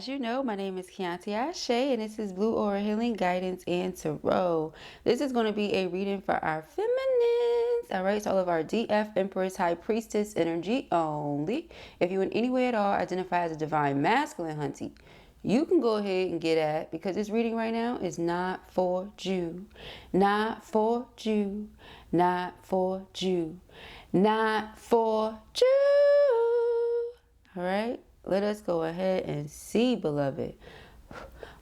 As you know, my name is Kianti Ayshea, and this is Blue Aura Healing Guidance and Tarot. This is going to be a reading for our feminines. All right, so all of our DF, Empress, High Priestess energy only. If you in any way at all identify as a divine masculine, hunty, you can go ahead and get at, because this reading right now is not for you. Not for you. Not for you. Not for you. All right, let us go ahead and see, beloved.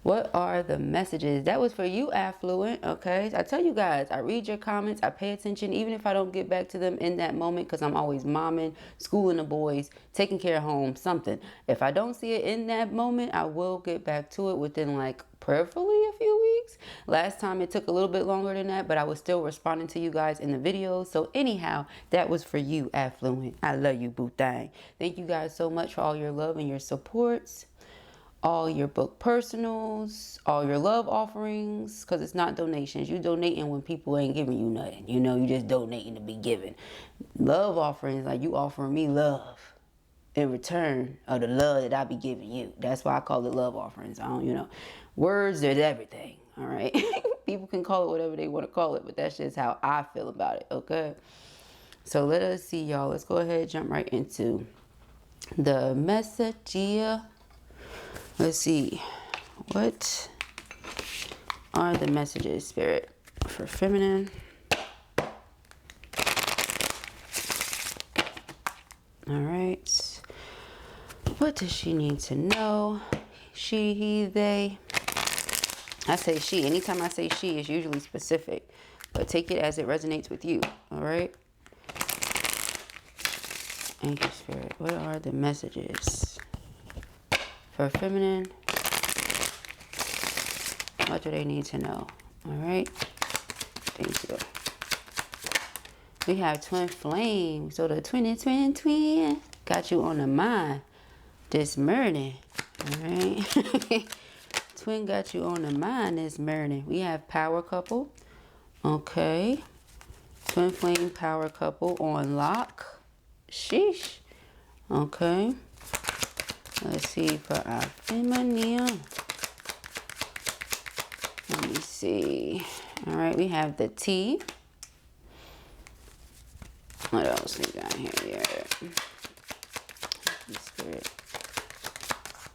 What are the messages? That was for you, affluent. Okay, I tell you guys, I read your comments, I pay attention, even if I don't get back to them in that moment, because I'm always momming, schooling the boys, taking care of home, something. If I don't see it in that moment, I will get back to it within, like, prayerfully a few weeks. Last time it took a little bit longer than that, but I was still responding to you guys in the videos. So anyhow, that was for you, affluent. I love you, boo thang. Thank you guys so much for all your love and your supports, all your book personals, all your love offerings, because it's not donations. You donating when people ain't giving you nothing. You know, you just donating to be given. Love offerings, like you offering me love in return of the love that I be giving you. That's why I call it love offerings. I don't, you know, words, there's everything. All right. People can call it whatever they want to call it, but that's just how I feel about it. Okay. So let us see, y'all. Let's go ahead and jump right into the message here. Let's see. What are the messages, Spirit, for feminine? All right. What does she need to know? She, he, they. I say she. Anytime I say she, it's usually specific. But take it as it resonates with you. All right? Thank you, Spirit. What are the messages for feminine? What do they need to know? All right? Thank you. We have twin flame. So the twin got you on the mind this morning. All right. Twin got you on the mind this morning. We have power couple. Okay. Twin flame power couple on lock. Sheesh. Okay. Let's see for our feminine. Let me see. All right. We have the T. What else we got here? Spirit.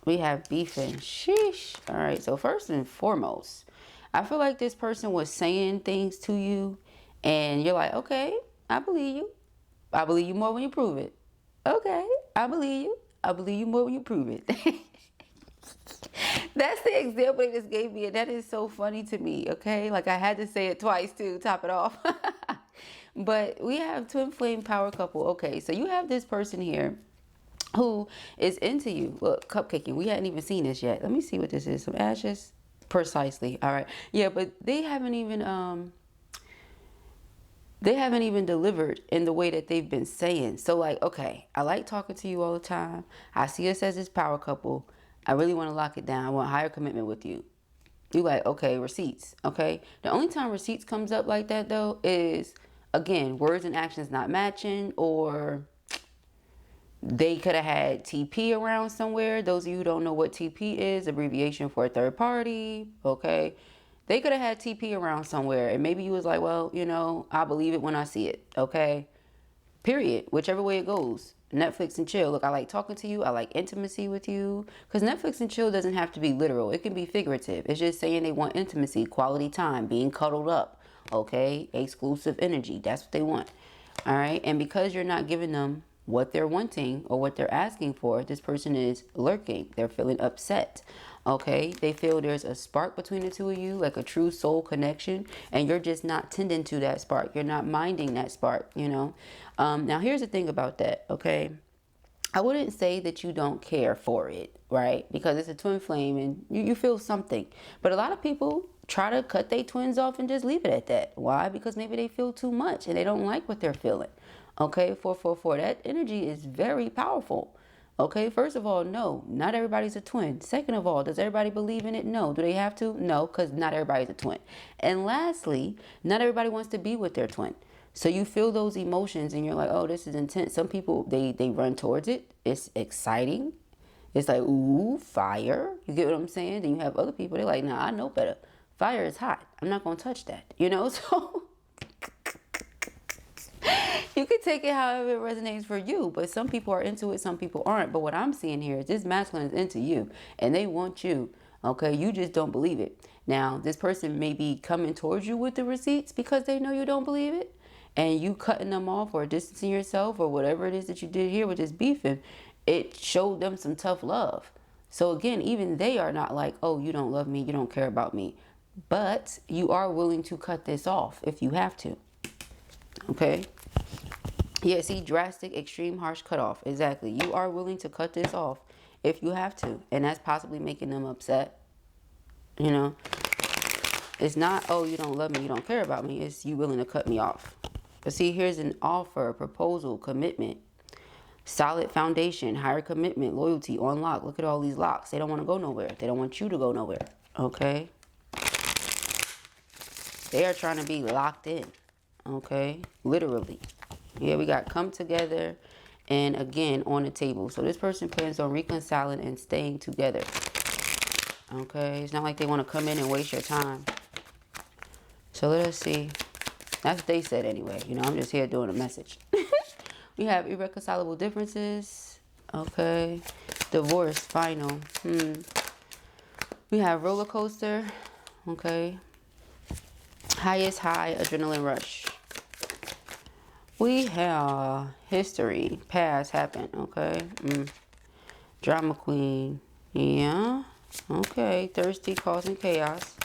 We have beefing. Sheesh. All right. So first and foremost, I feel like this person was saying things to you and you're like, okay, I believe you. I believe you more when you prove it. Okay. I believe you. I believe you more when you prove it. That's the example they just gave me. And that is so funny to me. Okay. Like I had to say it twice to top it off. But we have twin flame power couple. Okay. So you have this person here who is into you. Look, cupcaking. We hadn't even seen this yet. Let me see what this is. Some ashes. Precisely. All right. Yeah, but they haven't even delivered in the way that they've been saying. So like, okay, I like talking to you all the time. I see us as this power couple. I really want to lock it down. I want higher commitment with you. You like, okay, receipts. Okay. The only time receipts comes up like that though is, again, words and actions not matching, or they could have had TP around somewhere. Those of you who don't know what TP is, abbreviation for a third party. Okay. They could have had TP around somewhere. And maybe you was like, well, you know, I believe it when I see it. Okay. Period. Whichever way it goes. Netflix and chill. Look, I like talking to you. I like intimacy with you. Because Netflix and chill doesn't have to be literal. It can be figurative. It's just saying they want intimacy, quality time, being cuddled up. Okay. Exclusive energy. That's what they want. All right. And because you're not giving them what they're wanting or what they're asking for, this person is lurking. They're feeling upset. Okay. They feel there's a spark between the two of you, like a true soul connection, and you're just not tending to that spark. You're not minding that spark, you know. Now here's the thing about that. Okay. I wouldn't say that you don't care for it, right? Because it's a twin flame and you feel something. But a lot of people try to cut their twins off and just leave it at that. Why? Because maybe they feel too much and they don't like what they're feeling. Okay, 444. That energy is very powerful. Okay, first of all, no, not everybody's a twin. Second of all, does everybody believe in it? No. Do they have to? No, because not everybody's a twin. And lastly, not everybody wants to be with their twin. So you feel those emotions and you're like, oh, this is intense. Some people, they run towards it. It's exciting. It's like, ooh, fire. You get what I'm saying? Then you have other people, they're like, nah, I know better. Fire is hot. I'm not going to touch that. You know? So you can take it however it resonates for you. But some people are into it, some people aren't. But what I'm seeing here is this masculine is into you. And they want you. Okay? You just don't believe it. Now, this person may be coming towards you with the receipts because they know you don't believe it. And you cutting them off or distancing yourself or whatever it is that you did here with this beefing. It showed them some tough love. So again, even they are not like, oh, you don't love me, you don't care about me. But you are willing to cut this off if you have to. Okay? Yeah, see, drastic, extreme, harsh cutoff. Exactly. You are willing to cut this off if you have to. And that's possibly making them upset. You know? It's not, oh, you don't love me, you don't care about me. It's you willing to cut me off. But see, here's an offer, proposal, commitment. Solid foundation, higher commitment, loyalty, on lock. Look at all these locks. They don't want to go nowhere. They don't want you to go nowhere. Okay? They are trying to be locked in. Okay? Literally. Yeah, we got come together and again on the table. So this person plans on reconciling and staying together. Okay? It's not like they want to come in and waste your time. So let us see. That's what they said anyway. You know, I'm just here doing a message. We have irreconcilable differences. Okay. Divorce, final. We have roller coaster. Okay. Highest high, adrenaline rush. We have history, past happened. Okay. Drama queen. Yeah. Okay. Thirsty, causing chaos.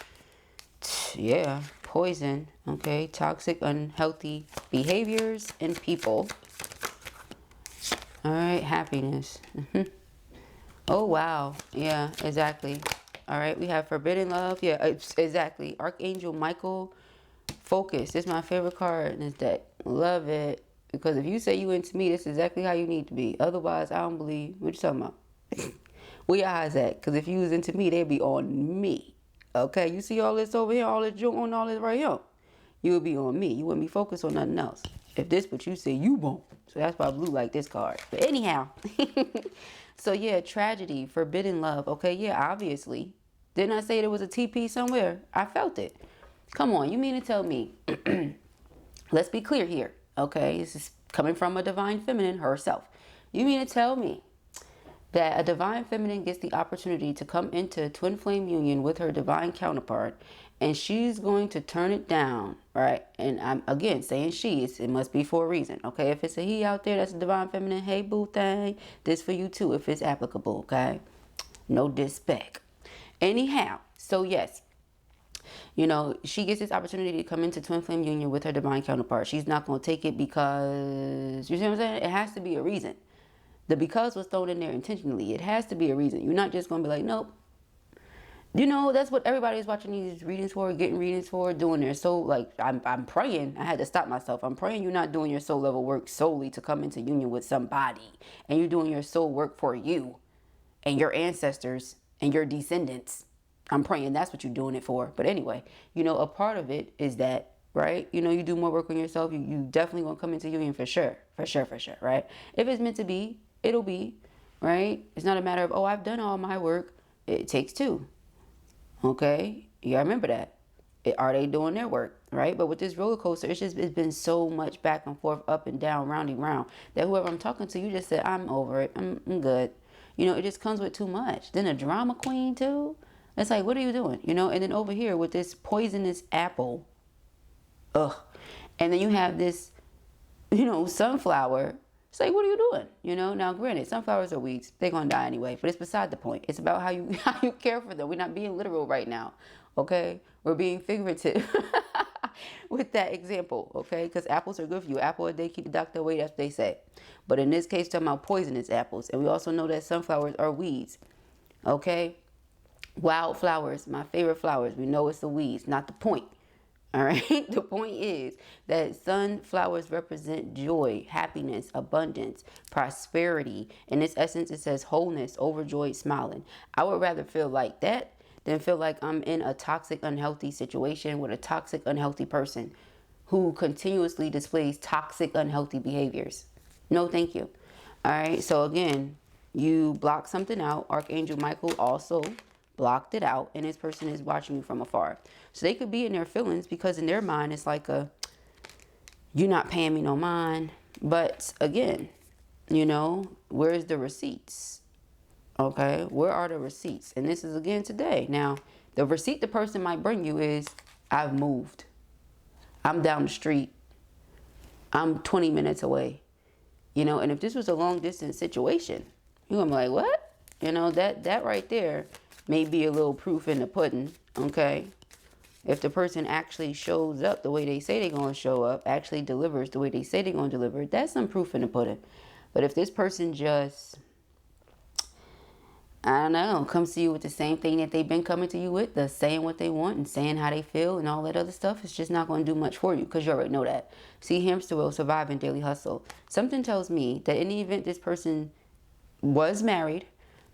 Yeah. Poison. Okay. Toxic, unhealthy behaviors in people. All right, happiness. Oh, wow. Yeah, exactly. All right, we have forbidden love. Yeah, exactly. Archangel Michael, focus. This is my favorite card in this deck. Love it. Because if you say you into me, this is exactly how you need to be. Otherwise, I don't believe. What you talking about? Where your eyes at? Because if you was into me, they'd be on me. Okay, you see all this over here, all this junk on all this right here? You would be on me. You wouldn't be focused on nothing else. If this what you say, you won't. So that's why blue like this card. But anyhow. So yeah, tragedy, forbidden love. Okay, yeah, obviously. Didn't I say there was a TP somewhere? I felt it. Come on, you mean to tell me. Let's be clear here. Okay, this is coming from a divine feminine herself. You mean to tell me that a divine feminine gets the opportunity to come into twin flame union with her divine counterpart, and she's going to turn it down, right? And I'm again saying it must be for a reason. Okay, if it's a he out there that's a divine feminine, hey boo thing, this for you too if it's applicable. Okay, no disrespect. Anyhow, so yes, you know, she gets this opportunity to come into twin flame union with her divine counterpart. She's not going to take it because, you see what I'm saying? It has to be a reason. The because was thrown in there intentionally. It has to be a reason. You're not just going to be like, nope. You know, that's what everybody is watching these readings for, getting readings for, doing their soul. Like, I'm praying. I had to stop myself. I'm praying you're not doing your soul level work solely to come into union with somebody. And you're doing your soul work for you and your ancestors and your descendants. I'm praying that's what you're doing it for. But anyway, you know, a part of it is that, right? You know, you do more work on yourself. You definitely want to come into union for sure. For sure, right? If it's meant to be, it'll be, right? It's not a matter of, oh, I've done all my work. It takes two. Okay? You gotta remember that. Are they doing their work, right? But with this roller coaster, it's been so much back and forth, up and down, rounding round, that whoever I'm talking to, you just said, I'm over it. I'm good. You know, it just comes with too much. Then a drama queen too. It's like, what are you doing? You know, and then over here with this poisonous apple. Ugh. And then you have this, you know, sunflower. It's like, what are you doing? You know, now granted, sunflowers are weeds. They're going to die anyway. But it's beside the point. It's about how you care for them. We're not being literal right now. Okay? We're being figurative with that example. Okay? Because apples are good for you. Apple a day, keep the doctor away. That's what they say. But in this case, talking about poisonous apples. And we also know that sunflowers are weeds. Okay? Wildflowers, my favorite flowers. We know it's the weeds, not the point. All right. The point is that sunflowers represent joy, happiness, abundance, prosperity. In its essence, it says wholeness, overjoyed, smiling. I would rather feel like that than feel like I'm in a toxic, unhealthy situation with a toxic, unhealthy person who continuously displays toxic, unhealthy behaviors. No, thank you. All right. So again, You blocked something out. Archangel Michael also blocked it out, and this person is watching you from afar. So they could be in their feelings because in their mind it's like a, you're not paying me no mind. But again, you know, where's the receipts? Okay, where are the receipts? And this is again today. Now, the receipt the person might bring you is, I've moved. I'm down the street. I'm 20 minutes away. You know, and if this was a long distance situation, you're gonna be like, what? You know, that right there may be a little proof in the pudding, okay? If the person actually shows up the way they say they're gonna show up, actually delivers the way they say they're gonna deliver, that's some proof in the pudding. But if this person just, I don't know, comes to you with the same thing that they've been coming to you with, the saying what they want and saying how they feel and all that other stuff, it's just not going to do much for you because you already know that. See, hamster wheel, survive and daily hustle. Something tells me that in the event this person was married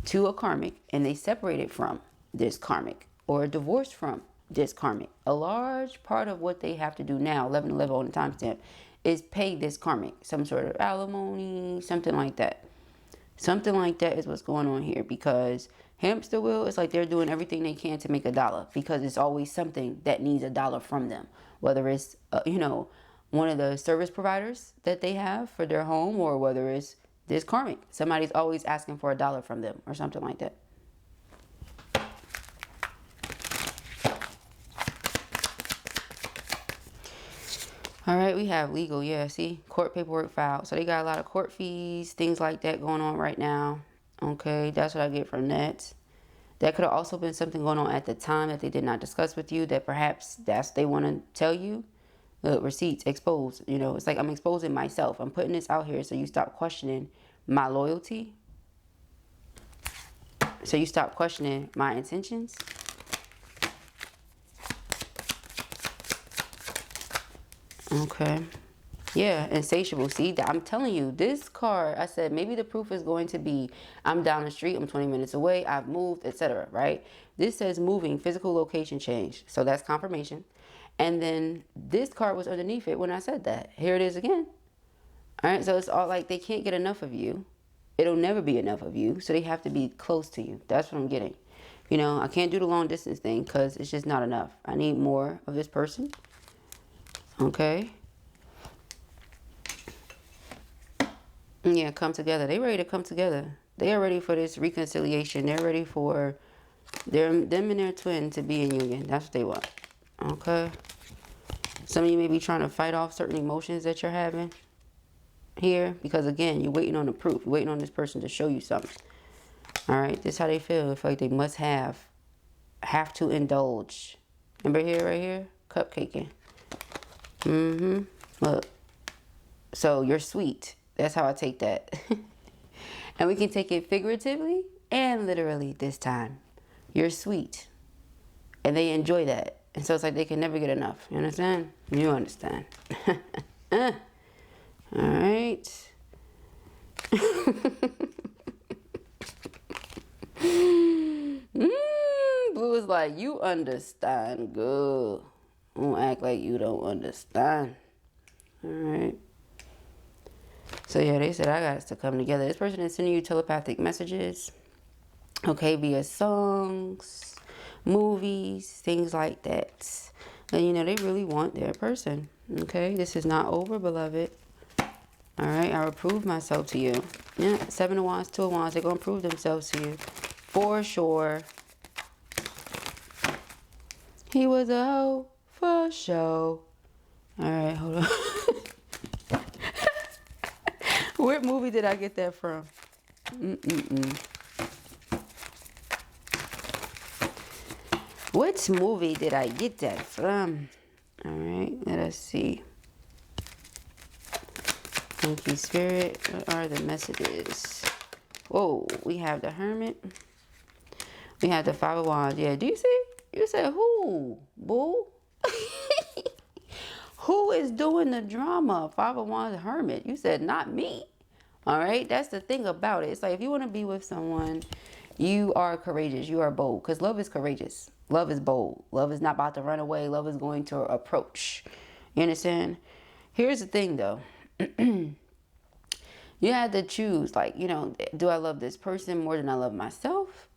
to a karmic and they separated from this karmic or divorced from this karmic, a large part of what they have to do now, 11/11 on the timestamp, is pay this karmic some sort of alimony, something like that. Something like that is what's going on here, because hamster wheel, it's like they're doing everything they can to make a dollar, because it's always something that needs a dollar from them. Whether it's, you know, one of the service providers that they have for their home, or whether it's this karmic. Somebody's always asking for a dollar from them or something like that. All right, we have legal. Yeah, see, court paperwork filed. So they got a lot of court fees, things like that going on right now. Okay, that's what I get from that. That could have also been something going on at the time that they did not discuss with you, that perhaps that's they want to tell you. Receipts exposed. You know, it's like I'm exposing myself. I'm putting this out here so you stop questioning my loyalty. So you stop questioning my intentions. Okay. Yeah, insatiable. See, I'm telling you, this card, I said maybe the proof is going to be, I'm down the street, I'm 20 minutes away, I've moved, etc. Right? This says moving, physical location change. So that's confirmation. And then this card was underneath it when I said that. Here it is again. All right, so it's all like they can't get enough of you. It'll never be enough of you, so they have to be close to you. That's what I'm getting. You know, I can't do the long distance thing because it's just not enough. I need more of this person. Okay. Yeah, come together. They ready to come together. They are ready for this reconciliation. They're ready for them and their twin to be in union. That's what they want. Okay. Some of you may be trying to fight off certain emotions that you're having here, because again, you're waiting on the proof. You're waiting on this person to show you something. All right. This is how they feel. They feel like they must have to indulge. Remember here, right here, cupcaking. Look. So you're sweet. That's how I take that. And we can take it figuratively and literally this time. You're sweet. And they enjoy that. And so it's like they can never get enough. You understand? You understand. All right. Blue is like, you understand. Good. Don't act like you don't understand. All right. So yeah, they said I got us to come together. This person is sending you telepathic messages. Okay, via songs, movies, things like that. And you know, they really want their person. Okay, this is not over, beloved. All right, I will prove myself to you. Yeah, 7 of Wands, 2 of Wands. They're going to prove themselves to you. For sure. He was a hoe for sure. All right, hold on. What movie did I get that from? What movie did I get that from? All right, let us see. Thank you, Spirit. What are the messages? Whoa, we have the Hermit. We have the 5 of Wands. Yeah, do you see? You said who? Boo? Who is doing the drama? 5 of Wands, Hermit. You said not me. All right, that's the thing about it. It's like if you want to be with someone, you are courageous. You are bold, because love is courageous. Love is bold. Love is not about to run away. Love is going to approach. You understand? Here's the thing, though. You had to choose, like, you know, do I love this person more than I love myself?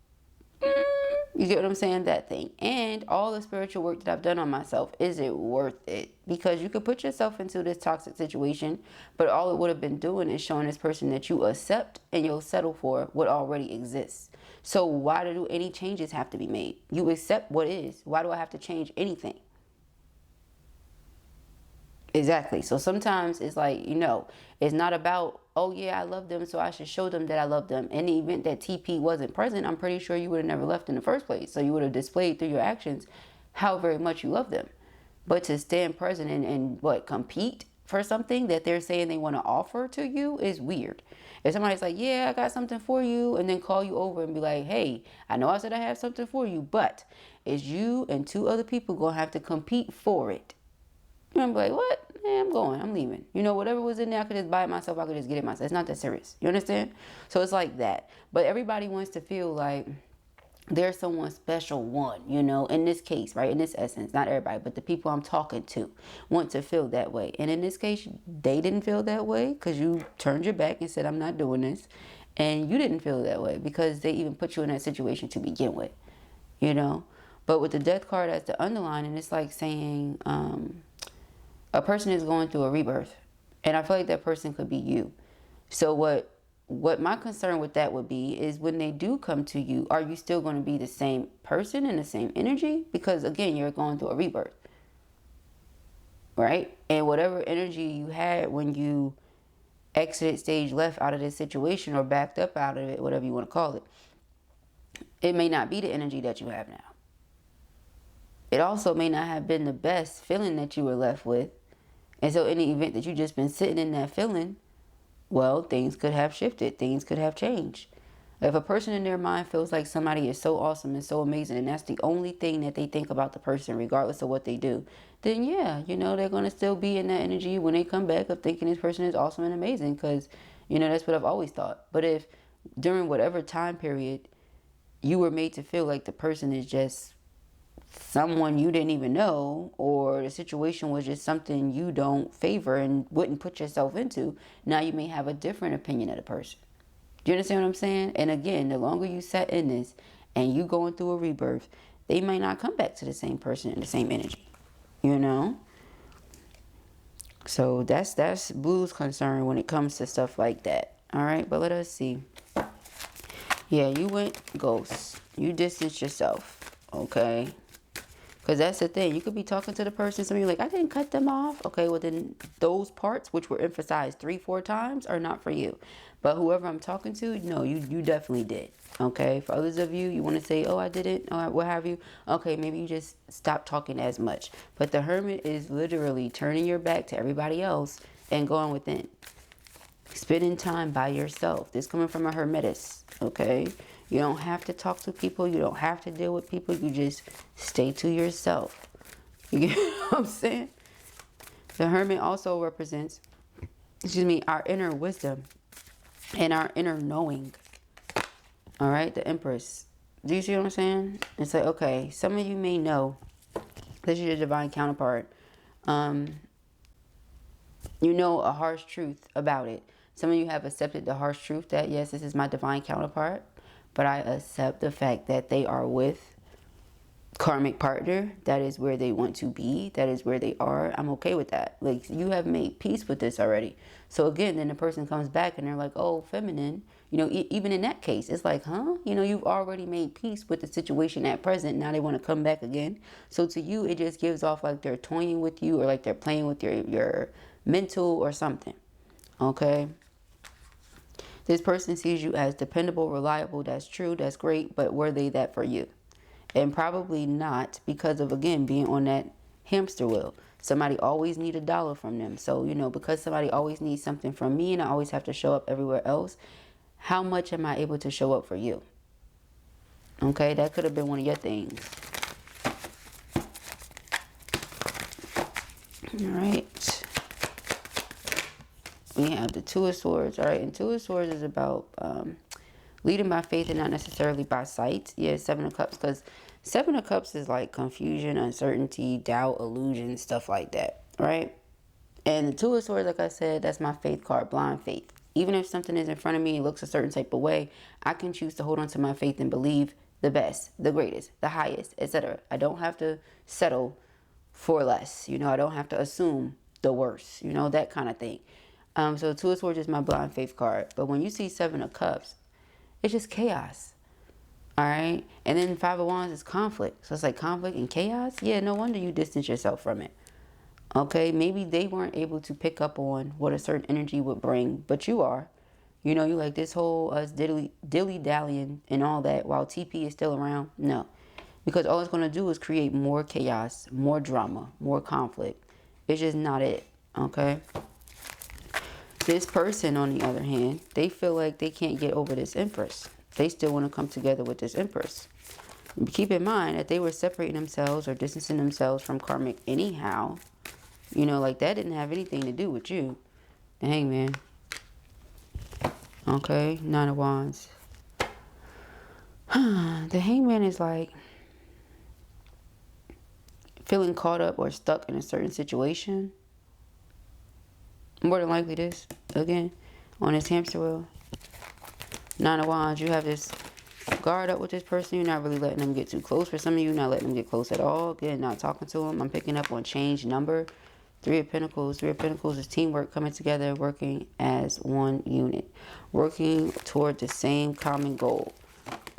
You get what I'm saying? That thing. And all the spiritual work that I've done on myself, is it worth it? Because you could put yourself into this toxic situation, but all it would have been doing is showing this person that you accept and you'll settle for what already exists. So why do any changes have to be made? You accept what is. Why do I have to change anything? Exactly. So sometimes it's like, you know, it's not about, oh yeah, I love them, so I should show them that I love them. In the event that TP wasn't present, I'm pretty sure you would have never left in the first place. So you would have displayed through your actions how very much you love them. But to stand present and what, compete for something that they're saying they want to offer to you is weird. If somebody's like, yeah, I got something for you, and then call you over and be like, hey, I know I said I have something for you, but it's you and 2 other people going to have to compete for it. You're gonna be like, what? Man, I'm going. I'm leaving. You know, whatever was in there, I could just buy it myself. I could just get it myself. It's not that serious. You understand? So it's like that. But everybody wants to feel like there's someone special one, you know, in this case, right? In this essence, not everybody, but the people I'm talking to want to feel that way. And in this case, they didn't feel that way because you turned your back and said, I'm not doing this. And you didn't feel that way because they even put you in that situation to begin with, you know? But with the death card as the underlining, it's like saying, a person is going through a rebirth, and I feel like that person could be you. So what my concern with that would be is when they do come to you, are you still going to be the same person and the same energy? Because again, you're going through a rebirth, right? And whatever energy you had when you exited stage left out of this situation or backed up out of it, whatever you want to call it, it may not be the energy that you have now. It also may not have been the best feeling that you were left with. And so in the event that you've just been sitting in that feeling, well, things could have shifted. Things could have changed. If a person in their mind feels like somebody is so awesome and so amazing, and that's the only thing that they think about the person, regardless of what they do, then yeah, you know, they're going to still be in that energy when they come back of thinking this person is awesome and amazing because, you know, that's what I've always thought. But if during whatever time period you were made to feel like the person is just someone you didn't even know, or the situation was just something you don't favor and wouldn't put yourself into, now you may have a different opinion of the person. Do you understand what I'm saying? And again, the longer you sat in this and you going through a rebirth, they might not come back to the same person in the same energy, you know? So that's Blue's concern when it comes to stuff like that. All right, but let us see. Yeah, you went ghost. You distanced yourself, okay? Because that's the thing. You could be talking to the person, some of you like, I didn't cut them off. Okay, well then those parts, which were emphasized 3-4 times, are not for you. But whoever I'm talking to, no, you definitely did. Okay, for others of you, you want to say, oh, I didn't, or what have you. Okay, maybe you just stop talking as much. But the Hermit is literally turning your back to everybody else and going within. Spending time by yourself. This coming from a Hermetist, okay? You don't have to talk to people. You don't have to deal with people. You just stay to yourself. You get what I'm saying? The Hermit also represents, excuse me, our inner wisdom and our inner knowing. All right? The Empress. Do you see what I'm saying? It's like, okay, some of you may know this is your divine counterpart. You know a harsh truth about it. Some of you have accepted the harsh truth that, yes, this is my divine counterpart. But I accept the fact that they are with karmic partner. That is where they want to be. That is where they are. I'm okay with that. Like, you have made peace with this already. So again, then the person comes back and they're like, oh, feminine. You know, even in that case, it's like, huh? You know, you've already made peace with the situation at present. Now they want to come back again. So to you, it just gives off like they're toying with you or like they're playing with your mental or something. Okay? This person sees you as dependable, reliable. That's true. That's great. But were they that for you? And probably not, because of, again, being on that hamster wheel. Somebody always need $1 from them. So, you know, because somebody always needs something from me and I always have to show up everywhere else, how much am I able to show up for you? Okay, that could have been one of your things. All right. We have the Two of Swords, all right? And Two of Swords is about leading by faith and not necessarily by sight. Yeah, Seven of Cups, because Seven of Cups is like confusion, uncertainty, doubt, illusion, stuff like that, right? And the Two of Swords, like I said, that's my faith card, blind faith. Even if something is in front of me, it looks a certain type of way, I can choose to hold on to my faith and believe the best, the greatest, the highest, etc. I don't have to settle for less. You know, I don't have to assume the worst, you know, that kind of thing. So Two of Swords is my blind faith card. But when you see Seven of Cups, it's just chaos. All right. And then Five of Wands is conflict. So it's like conflict and chaos. Yeah, no wonder you distance yourself from it. Okay. Maybe they weren't able to pick up on what a certain energy would bring, but you are. You know, you like this whole us dilly-dallying and all that while TP is still around. No. Because all it's going to do is create more chaos, more drama, more conflict. It's just not it. Okay. This person, on the other hand, they feel like they can't get over this Empress. They still want to come together with this Empress. Keep in mind that they were separating themselves or distancing themselves from karmic anyhow. You know, like that didn't have anything to do with you. The Hangman. Okay, Nine of Wands. The Hangman is like feeling caught up or stuck in a certain situation. More than likely this, again, on this hamster wheel. Nine of Wands, you have this guard up with this person. You're not really letting them get too close. For some of you, not letting them get close at all. Again, not talking to them. I'm picking up on change number. Three of Pentacles. Three of Pentacles is teamwork, coming together, working as one unit. Working toward the same common goal.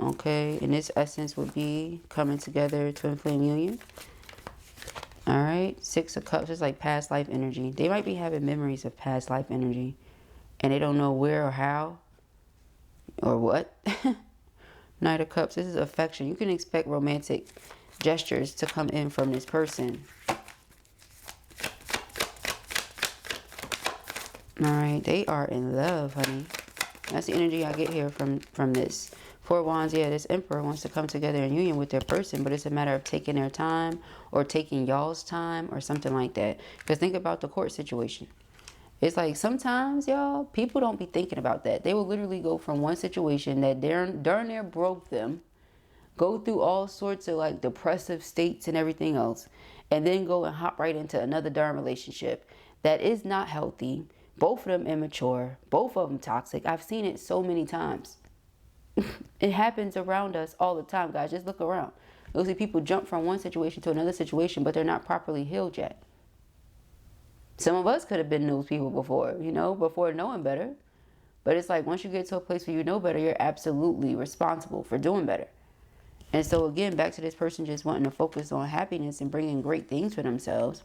Okay, and this essence would be coming together, twin flame union. All right, Six of Cups is like past life energy. They might be having memories of past life energy, and they don't know where or how or what. Knight of Cups, this is affection. You can expect romantic gestures to come in from this person. All right, they are in love, honey. That's the energy I get here from this. Four of Wands, yeah, this Emperor wants to come together in union with their person, but it's a matter of taking their time or taking y'all's time or something like that. Because think about the court situation. It's like sometimes, y'all, people don't be thinking about that. They will literally go from one situation that darn near broke them, go through all sorts of like depressive states and everything else, and then go and hop right into another darn relationship that is not healthy. Both of them immature, both of them toxic. I've seen it so many times. It happens around us all the time, guys. Just look around. You'll see people jump from one situation to another situation, but they're not properly healed yet. Some of us could have been those people before, you know, before knowing better. But it's like once you get to a place where you know better, you're absolutely responsible for doing better. And so again, back to this person just wanting to focus on happiness and bringing great things for themselves.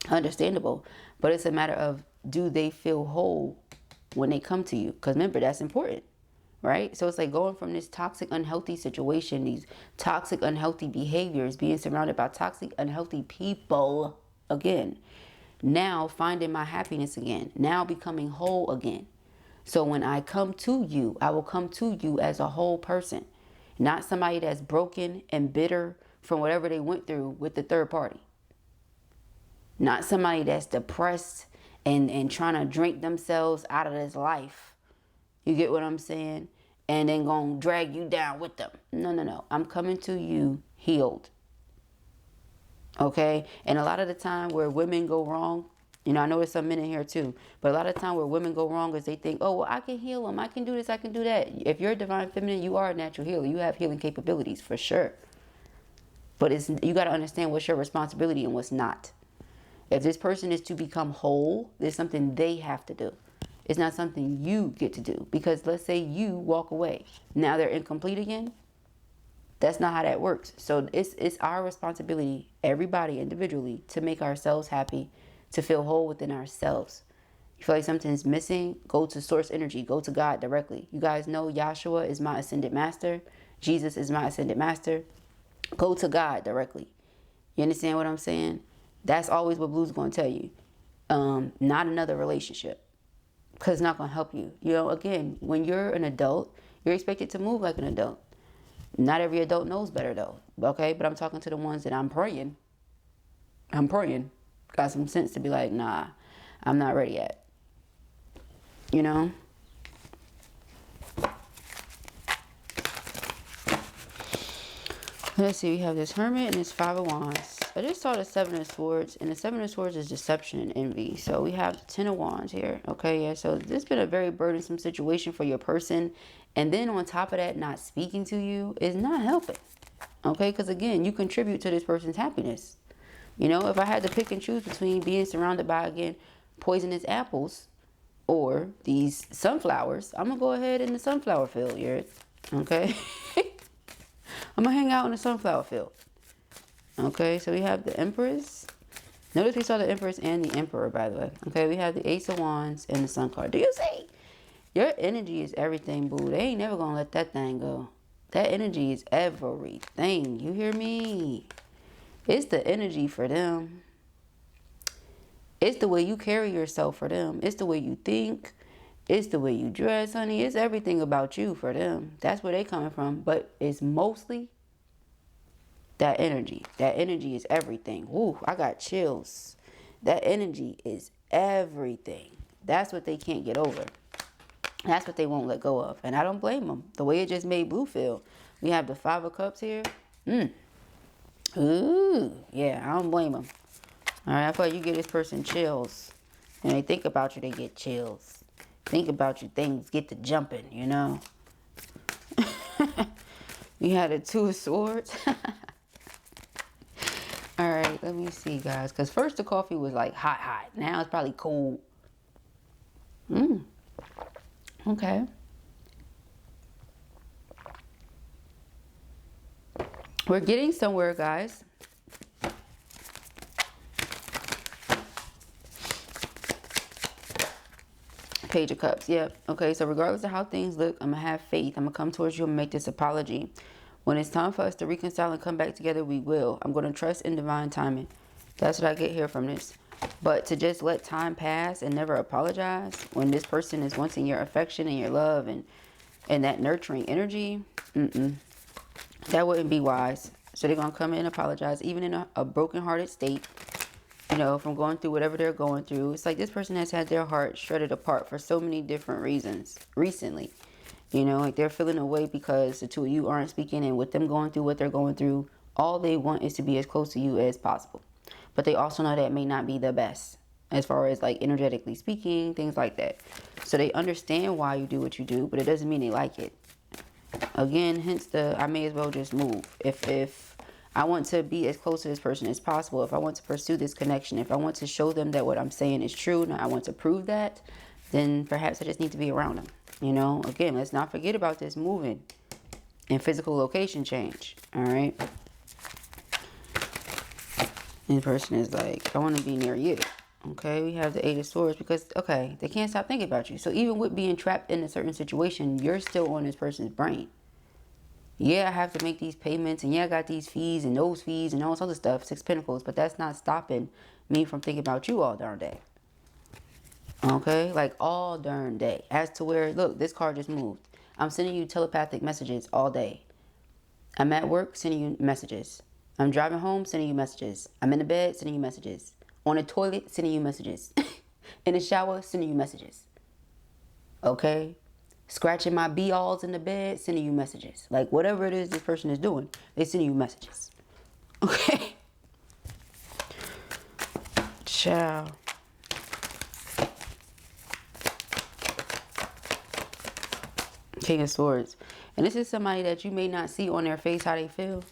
Understandable. But it's a matter of, do they feel whole when they come to you? Because remember, that's important. Right? So it's like going from this toxic, unhealthy situation, these toxic, unhealthy behaviors, being surrounded by toxic, unhealthy people again. Now finding my happiness again. Now becoming whole again. So when I come to you, I will come to you as a whole person. Not somebody that's broken and bitter from whatever they went through with the third party. Not somebody that's depressed and trying to drink themselves out of this life. You get what I'm saying? And then gonna drag you down with them. No, no, no. I'm coming to you healed. Okay? And a lot of the time where women go wrong, you know, I know there's some men in here too, but a lot of the time where women go wrong is they think, oh, well, I can heal them. I can do this. I can do that. If you're a divine feminine, you are a natural healer. You have healing capabilities for sure. But you got to understand what's your responsibility and what's not. If this person is to become whole, there's something they have to do. It's not something you get to do. Because let's say you walk away. Now they're incomplete again. That's not how that works. So it's our responsibility, everybody individually, to make ourselves happy, to feel whole within ourselves. You feel like something's missing, go to source energy, go to God directly. You guys know Yahshua is my ascended master. Jesus is my ascended master. Go to God directly. You understand what I'm saying? That's always what Blue's going to tell you. Not another relationship. Because it's not going to help you. You know, again, when you're an adult, you're expected to move like an adult. Not every adult knows better, though. Okay? But I'm talking to the ones that I'm praying. Got some sense to be like, nah, I'm not ready yet. You know? Let's see. We have this Hermit and this Five of Wands. I just saw the Seven of Swords, and the Seven of Swords is deception and envy. So we have the Ten of Wands here. Okay, yeah, so this has been a very burdensome situation for your person. And then on top of that, not speaking to you is not helping. Okay, because again, you contribute to this person's happiness. You know, if I had to pick and choose between being surrounded by, again, poisonous apples or these sunflowers, I'm going to go ahead in the sunflower field, okay? I'm going to hang out in the sunflower field. Okay, so we have the Empress. Notice we saw the Empress and the Emperor, by the way. Okay, we have the Ace of Wands and the Sun card. Do you see? Your energy is everything, boo. They ain't never going to let that thing go. That energy is everything. You hear me? It's the energy for them. It's the way you carry yourself for them. It's the way you think. It's the way you dress, honey. It's everything about you for them. That's where they coming from. But it's mostly that energy. That energy is everything. Ooh, I got chills. That energy is everything. That's what they can't get over. That's what they won't let go of. And I don't blame them. The way it just made Blue feel. We have the Five of Cups here. Ooh, yeah, I don't blame them. All right, I feel like you give this person chills. And they think about you, they get chills. Think about you, things get to jumping, you know. You had the Two of Swords. All right, let me see, guys. Because first the coffee was like hot. Now it's probably cold. Okay. We're getting somewhere, guys. Page of Cups. Yep. Okay, so regardless of how things look, I'm going to have faith. I'm going to come towards you and make this apology. When it's time for us to reconcile and come back together, we will. I'm going to trust in divine timing. That's what I get here from this. But to just let time pass and never apologize when this person is wanting your affection and your love and that nurturing energy, that wouldn't be wise. So they're going to come in and apologize, even in a broken-hearted state, you know, from going through whatever they're going through. It's like this person has had their heart shredded apart for so many different reasons recently. You know, like they're feeling away because the two of you aren't speaking, and with them going through what they're going through, all they want is to be as close to you as possible. But they also know that may not be the best as far as like energetically speaking, things like that. So they understand why you do what you do, but it doesn't mean they like it. Again, hence the I may as well just move. If I want to be as close to this person as possible, if I want to pursue this connection, if I want to show them that what I'm saying is true, and I want to prove that, then perhaps I just need to be around them. You know, again, let's not forget about this moving and physical location change. All right. And the person is like, I want to be near you. Okay, we have the Eight of Swords because, okay, they can't stop thinking about you. So even with being trapped in a certain situation, you're still on this person's brain. Yeah, I have to make these payments, and yeah, I got these fees and those fees and all this other stuff, Six Pentacles, but that's not stopping me from thinking about you all darn day. Okay, like all darn day. As to where, look, this card just moved. I'm sending you telepathic messages all day. I'm at work, sending you messages. I'm driving home, sending you messages. I'm in the bed, sending you messages. On the toilet, sending you messages. In the shower, sending you messages. Okay? Scratching my be-alls in the bed, sending you messages. Like, whatever it is this person is doing, they sending you messages. Okay? Ciao. King of Swords. And this is somebody that you may not see on their face how they feel.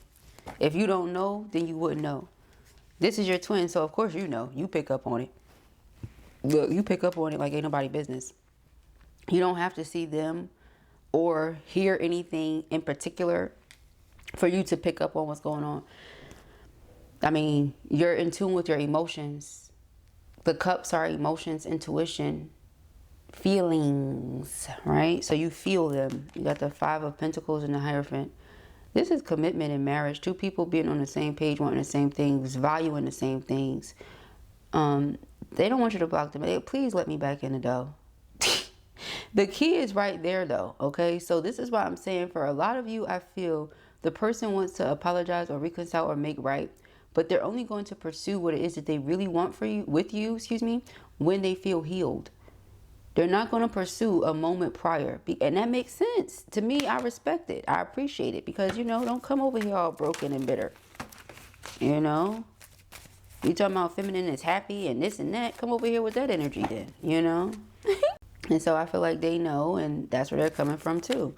If you don't know, then you wouldn't know. This is your twin, so of course you know. You pick up on it. Look, you pick up on it like ain't nobody business. You don't have to see them or hear anything in particular for you to pick up on what's going on. I mean, you're in tune with your emotions. The cups are emotions, intuition, feelings, right? So you feel them. You got the Five of Pentacles and the Hierophant. This is commitment in marriage. Two people being on the same page, wanting the same things, valuing the same things. They don't want you to block them. Hey, please let me back in the door. The key is right there, though, okay? So this is why I'm saying for a lot of you, I feel the person wants to apologize or reconcile or make right, but they're only going to pursue what it is that they really want for you, with you, when they feel healed. They're not going to pursue a moment prior. And that makes sense. To me, I respect it. I appreciate it. Because, you know, don't come over here all broken and bitter. You know? You talking about feminine is happy and this and that. Come over here with that energy then, you know? And so I feel like they know, and that's where they're coming from too.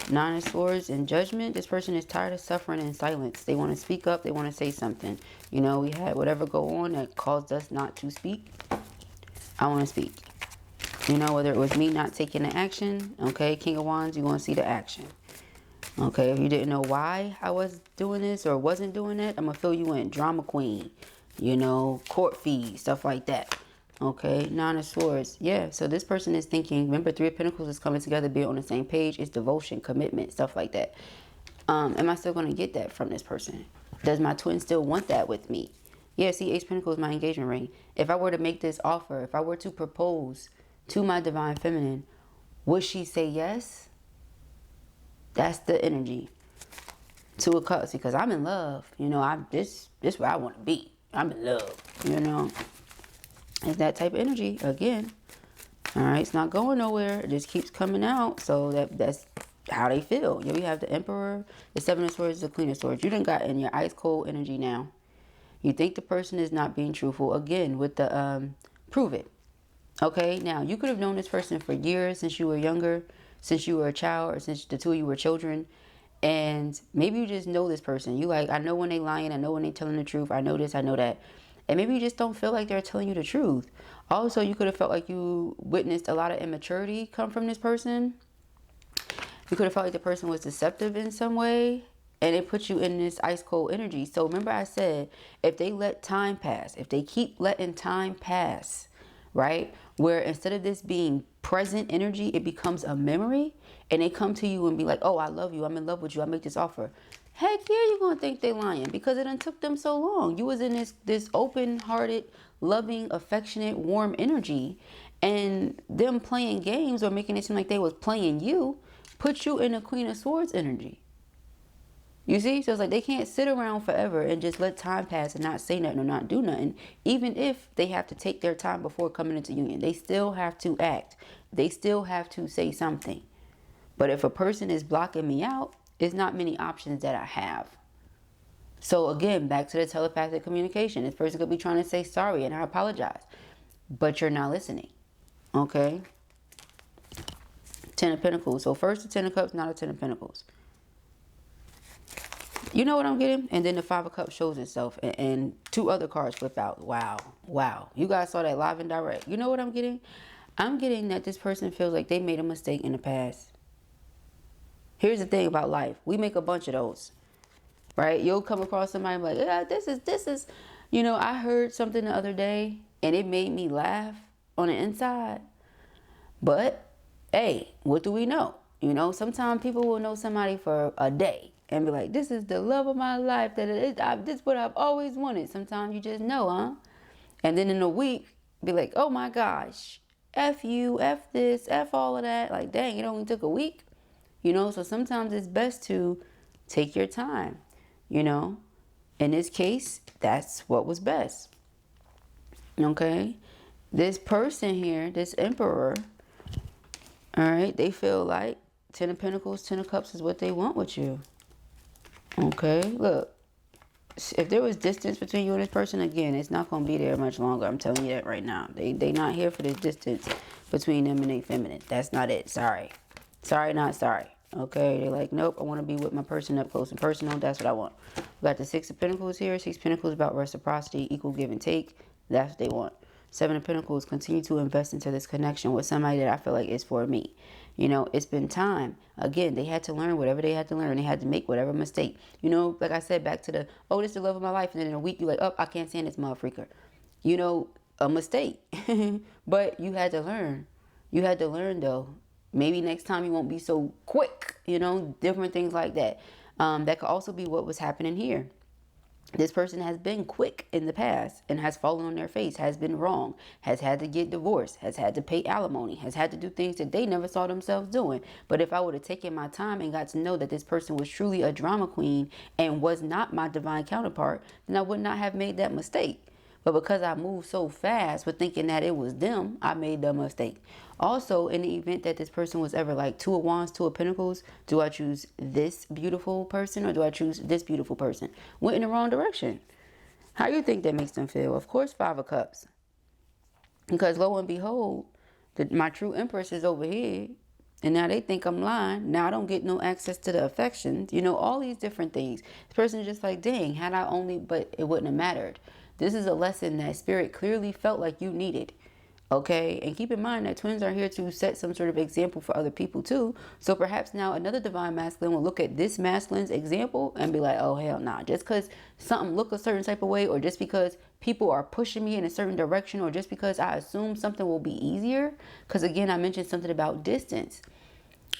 Nine of Swords and Judgment. This person is tired of suffering in silence. They want to speak up. They want to say something. You know, we had whatever go on that caused us not to speak. I want to speak. You know, whether it was me not taking the action. Okay, King of Wands, you're going to see the action. Okay, if you didn't know why I was doing this or wasn't doing it, I'm going to fill you in. Drama queen. You know, court fees, stuff like that. Okay, Nine of Swords. Yeah, so this person is thinking, remember, Three of Pentacles is coming together, being on the same page. It's devotion, commitment, stuff like that. Am I still going to get that from this person? Does my twin still want that with me? Yeah, see, Ace of Pentacles is my engagement ring. If I were to make this offer, if I were to propose to my divine feminine, would she say yes? That's the energy. Two of Cups, because I'm in love. You know, this where I want to be. I'm in love, you know. It's that type of energy again. All right, it's not going nowhere. It just keeps coming out. So that's how they feel. You know, we have the Emperor, the Seven of Swords, the Queen of Swords. You done got in your ice cold energy now. You think the person is not being truthful again with the prove it. Okay, now you could have known this person for years, since you were younger, since you were a child, or since the two of you were children. And maybe you just know this person. You like, I know when they lying, I know when they telling the truth, I know this, I know that. And maybe you just don't feel like they're telling you the truth. Also, you could have felt like you witnessed a lot of immaturity come from this person. You could have felt like the person was deceptive in some way, and it put you in this ice cold energy. So remember I said, if they let time pass, if they keep letting time pass, right? Where instead of this being present energy, it becomes a memory, and they come to you and be like, oh, I love you, I'm in love with you, I make this offer. Heck yeah, you're gonna think they lying, because it done took them so long. You was in this open-hearted, loving, affectionate, warm energy, and them playing games or making it seem like they was playing you put you in a Queen of Swords energy. You see? So it's like they can't sit around forever and just let time pass and not say nothing or not do nothing. Even if they have to take their time before coming into union, they still have to act. They still have to say something. But if a person is blocking me out, there's not many options that I have. So again, back to the telepathic communication. This person could be trying to say sorry and I apologize, but you're not listening. Okay? Ten of Pentacles. So first the Ten of Cups, not a Ten of Pentacles. You know what I'm getting? And then the Five of Cups shows itself, and two other cards flip out. Wow. Wow. You guys saw that live and direct. You know what I'm getting? I'm getting that this person feels like they made a mistake in the past. Here's the thing about life. We make a bunch of those, right? You'll come across somebody like, yeah, this is, you know, I heard something the other day and it made me laugh on the inside. But, hey, what do we know? You know, sometimes people will know somebody for a day and be like, this is the love of my life. This is what I've always wanted. Sometimes you just know, huh? And then in a week, be like, oh my gosh, F you, F this, F all of that. Like, dang, it only took a week. You know, so sometimes it's best to take your time, you know. In this case, that's what was best. Okay. This person here, this Emperor, all right, they feel like Ten of Pentacles, Ten of Cups is what they want with you. Okay, look. If there was distance between you and this person, again, it's not going to be there much longer. I'm telling you that right now. They not here for this distance between them and their feminine. That's not it. Sorry. Sorry, not sorry. Okay, they're like, nope, I want to be with my person up close and personal. That's what I want. We got the Six of Pentacles here. Six of Pentacles about reciprocity, equal give and take. That's what they want. Seven of Pentacles, continue to invest into this connection with somebody that I feel like is for me. You know, it's been time. Again, they had to learn whatever they had to learn. They had to make whatever mistake. You know, like I said, back to the, oh, this is the love of my life. And then in a week, you're like, oh, I can't stand this motherfucker. You know, a mistake. But you had to learn. You had to learn, though. Maybe next time you won't be so quick, you know, different things like that. That could also be what was happening here. This person has been quick in the past and has fallen on their face, has been wrong, has had to get divorced, has had to pay alimony, has had to do things that they never saw themselves doing. But if I would have taken my time and got to know that this person was truly a drama queen and was not my divine counterpart, then I would not have made that mistake. But because I moved so fast with thinking that it was them, I made the mistake. Also, in the event that this person was ever like Two of Wands, Two of Pentacles, do I choose this beautiful person or do I choose this beautiful person? Went in the wrong direction. How you think that makes them feel? Of course, 5 of Cups. Because lo and behold, my true Empress is over here. And now they think I'm lying. Now I don't get no access to the affections. You know, all these different things. This person is just like, dang, had I only, but it wouldn't have mattered. This is a lesson that Spirit clearly felt like you needed. Okay, and keep in mind that twins are here to set some sort of example for other people too. So perhaps now another divine masculine will look at this masculine's example and be like, oh hell nah, just because something look a certain type of way, or just because people are pushing me in a certain direction, or just because I assume something will be easier. Because again, I mentioned something about distance,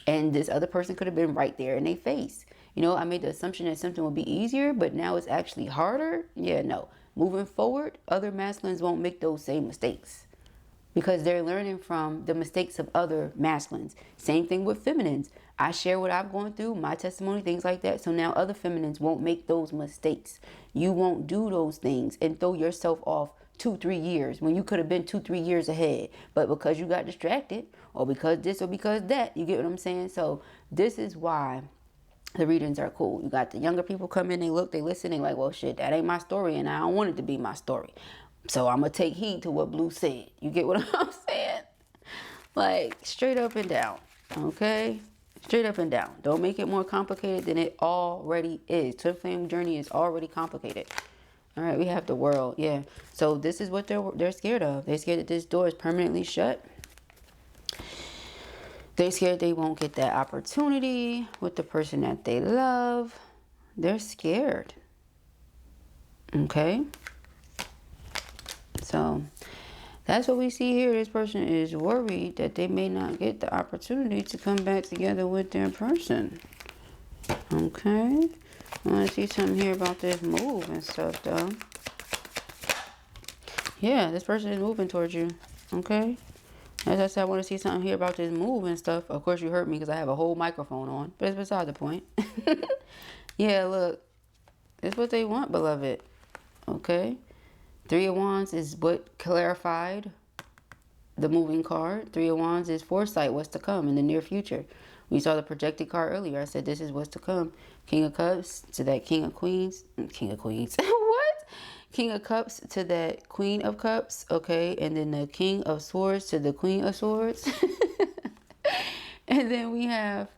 and this other person could have been right there in their face. You know, I made the assumption that something would be easier, but now it's actually harder. Yeah, no. Moving forward, other masculines won't make those same mistakes, because they're learning from the mistakes of other masculines. Same thing with feminines. I share what I've gone through, my testimony, things like that. So now other feminines won't make those mistakes. You won't do those things and throw yourself off 2-3 years when you could have been 2-3 years ahead. But because you got distracted, or because this or because that, you get what I'm saying? So this is why the readings are cool. You got the younger people come in, they look, they listen, they like, well shit, that ain't my story, and I don't want it to be my story. So I'm going to take heed to what Blue said. You get what I'm saying? Like, straight up and down. Okay? Straight up and down. Don't make it more complicated than it already is. Twin flame journey is already complicated. All right, we have the world. Yeah. So this is what they're scared of. They're scared that this door is permanently shut. They're scared they won't get that opportunity with the person that they love. They're scared. Okay? So that's what we see here. This person is worried that they may not get the opportunity to come back together with their person. Okay. I want to see something here about this move and stuff, though. Yeah, this person is moving towards you. Okay. As I said, I want to see something here about this move and stuff. Of course, you heard me because I have a whole microphone on. But it's beside the point. Yeah, look. It's what they want, beloved. Okay. 3 of Wands is what clarified the moving card. 3 of Wands is foresight, what's to come in the near future. We saw the projected card earlier. I said this is what's to come. King of Cups to that King of Queens. King of Queens. What? King of Cups to that Queen of Cups. Okay. And then the King of Swords to the Queen of Swords. And then we have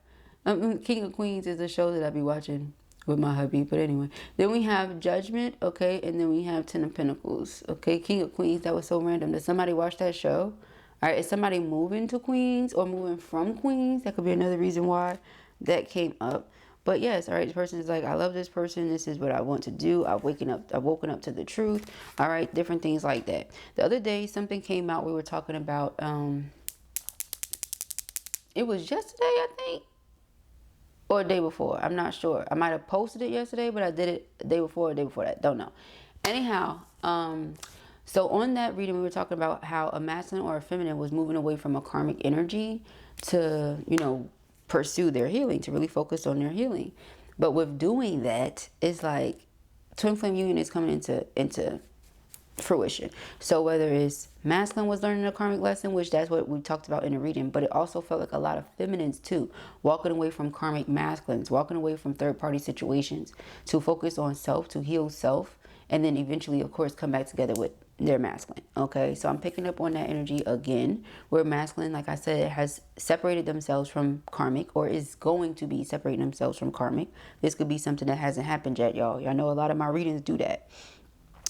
King of Queens is a show that I be watching with my hubby. But anyway, then we have Judgment. Okay. And then we have 10 of Pentacles. Okay. King of Queens. That was so random. Did somebody watch that show? All right, is somebody moving to Queens or moving from Queens? That could be another reason why that came up. But yes, all right, this person is like, I love this person. This is what I want to do. I've woken up to the truth. All right, different things like that. The other day, something came out. We were talking about, it was yesterday, I think, or the day before. I'm not sure. I might have posted it yesterday, but I did it the day before or the day before that. Don't know. Anyhow, so on that reading, we were talking about how a masculine or a feminine was moving away from a karmic energy to, you know, pursue their healing, to really focus on their healing. But with doing that, it's like twin flame union is coming into fruition. So whether it's masculine was learning a karmic lesson, which that's what we talked about in the reading, but it also felt like a lot of feminines too, walking away from karmic masculines, walking away from third-party situations to focus on self, to heal self, and then eventually, of course, come back together with their masculine. Okay, so I'm picking up on that energy again, where masculine, like I said, has separated themselves from karmic, or is going to be separating themselves from karmic. This could be something that hasn't happened yet, y'all. Y'all know a lot of my readings do that.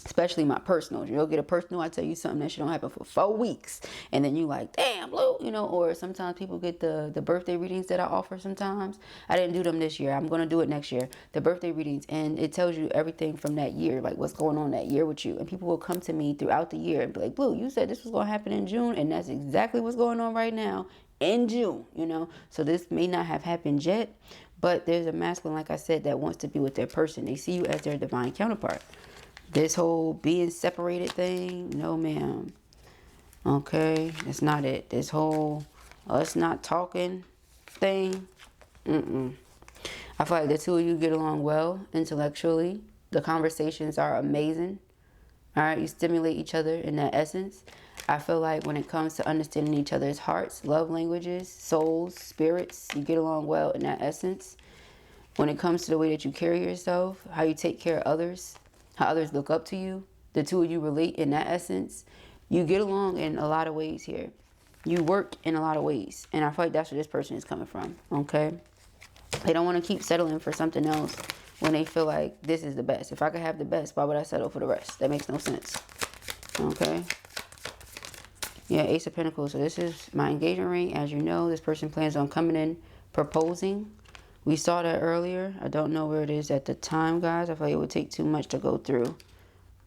Especially my personals. You'll get a personal, I tell you something that should don't happen for 4 weeks. And then you like, damn, Blue, you know, or sometimes people get the birthday readings that I offer sometimes. I didn't do them this year. I'm going to do it next year. The birthday readings. And it tells you everything from that year, like what's going on that year with you. And people will come to me throughout the year and be like, Blue, you said this was going to happen in June. And that's exactly what's going on right now in June, you know. So this may not have happened yet. But there's a masculine, like I said, that wants to be with their person. They see you as their divine counterpart. This whole being separated thing, no ma'am. Okay, that's not it. This whole us not talking thing, I feel like the two of you get along well intellectually. The conversations are amazing. All right, you stimulate each other in that essence. I feel like when it comes to understanding each other's hearts, love languages, souls, spirits, you get along well in that essence. When it comes to the way that you carry yourself, how you take care of others, how others look up to you. The two of you relate in that essence. You get along in a lot of ways here. You work in a lot of ways. And I feel like that's where this person is coming from, okay? They don't want to keep settling for something else when they feel like this is the best. If I could have the best, why would I settle for the rest? That makes no sense, okay? Yeah, Ace of Pentacles. So this is my engagement ring. As you know, this person plans on coming in, proposing. We saw that earlier. I don't know where it is at the time, guys. I feel like it would take too much to go through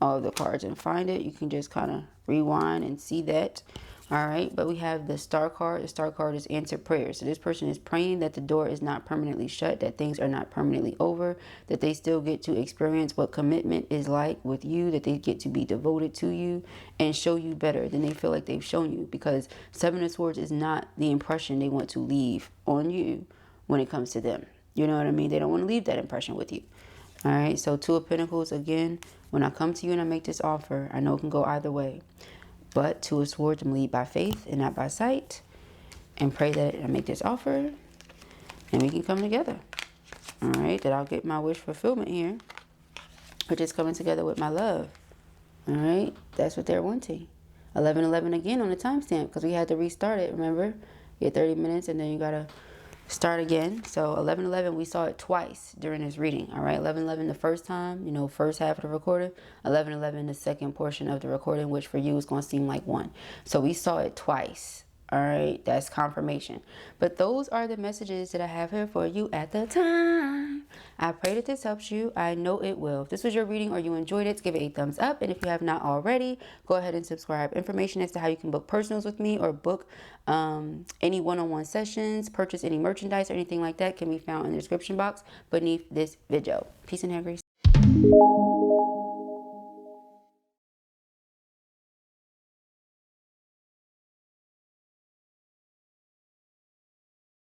all of the cards and find it. You can just kind of rewind and see that. All right, but we have the Star card. The Star card is answered prayers. So this person is praying that the door is not permanently shut, that things are not permanently over, that they still get to experience what commitment is like with you, that they get to be devoted to you and show you better than they feel like they've shown you, because Seven of Swords is not the impression they want to leave on you when it comes to them. You know what I mean? They don't want to leave that impression with you. All right, so Two of Pentacles, again, when I come to you and I make this offer, I know it can go either way. But Two of Swords, I'm lead by faith and not by sight. And pray that I make this offer and we can come together. All right, that I'll get my wish fulfillment here. Which is coming together with my love. All right, that's what they're wanting. 11:11 again on the timestamp because we had to restart it, remember? You get 30 minutes and then you got to start again. So 11:11, we saw it twice during this reading. All right, 11:11 the first time, you know, first half of the recording. 11:11 the second portion of the recording, which for you is going to seem like one. So we saw it twice. All right, that's confirmation. But those are the messages that I have here for you at the time. I pray that this helps you. I know it will. If this was your reading or you enjoyed it, give it a thumbs up. And if you have not already, go ahead and subscribe. Information as to how you can book personals with me or book any one-on-one sessions, purchase any merchandise or anything like that can be found in the description box beneath this video. Peace and hair, grace.